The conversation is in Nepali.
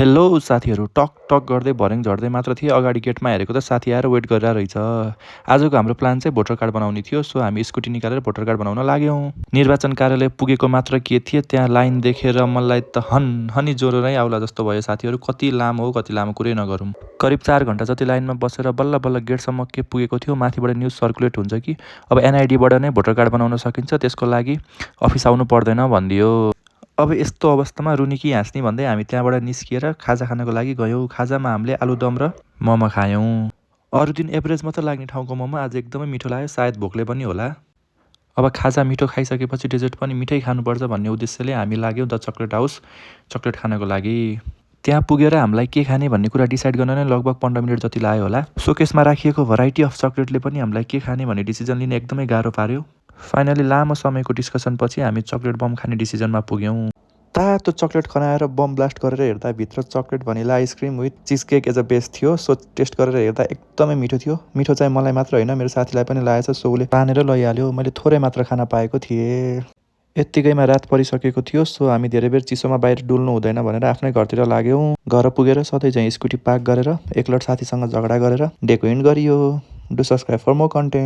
हेलो साथीहरू, टक टक गर्दै भर्याङ झर्दै मात्र थिएँ। अगाडि गेटमा हेरेको त साथी आएर वेट गरिरहेको रहेछ। आजको हाम्रो प्लान चाहिँ भोटर कार्ड बनाउने थियो। सो हामी स्कुटी निकालेर भोटर कार्ड बनाउन लाग्यौँ। निर्वाचन कार्यालय पुगेको मात्र के थिएँ, त्यहाँ लाइन देखेर मलाई त हनी ज्वरो नै आउला जस्तो भयो साथीहरू। कति लामो हो, कति लामो कुरै नगरौँ। करिब 4 घन्टा जति लाइनमा बसेर बल्ल बल्ल गेटसम्म के पुगेको थियो। माथिबाट न्युज सर्कुलेट हुन्छ कि अब एनआइडीबाट नै भोटर कार्ड बनाउन सकिन्छ, त्यसको लागि अफिस आउनु पर्दैन भनिदियो। अब यस्तो अवस्थामा रुनिकी हाँस्ने भन्दै हामी त्यहाँबाट निस्किएर खाजा खानको लागि गयौँ। खाजामा हामीले आलुदम र मोमो खायौँ। अरू दिन एभरेज मात्र लाग्ने ठाउँको मोमो आज एकदमै मिठो लाग्यो, सायद भोकले पनि होला। अब खाजा मिठो खाइसकेपछि डेजर्ट पनि मिठै खानुपर्छ भन्ने उद्देश्यले हामी लाग्यौँ द चक्लेट हाउस चक्लेट खानको लागि। त्यहाँ पुगेर हामीलाई के खाने भन्ने कुरा डिसाइड गर्न नै लगभग 15 मिनट जति लाग्यो होला। सोकेसमा राखिएको भराइटी अफ चक्लेटले पनि हामीलाई के खाने भन्ने डिसिजन लिन एकदमै गाह्रो पार्यो। फाइनली लामो समयको डिस्कसनपछि हामी चक्लेट बम खाने डिसिजनमा पुग्यौँ। तातो चक्लेट खनाएर बम ब्लास्ट गरेर हेर्दा भित्र चक्लेट भनिला आइसक्रिम विथ चिज केक एज अ बेस थियो। सो टेस्ट गरेर हेर्दा एकदमै मिठो थियो। मिठो चाहिँ मलाई मात्र होइन, मेरो साथीलाई पनि लागेछ। सो उसले तानेर लैहाल्यो। मैले थोरै मात्र खान पाएको थिएँ। यत्तिकैमा रात परिसकेको थियो। सो हामी धेरै बेर चिसोमा बाहिर डुल्नु हुँदैन भनेर आफ्नै घरतिर लाग्यौँ। घर पुगेर सधैँ चाहिँ स्कुटी पार्क गरेर एकलट साथीसँग झगडा गरेर डेको इन्ड गरियो। Do subscribe for more content.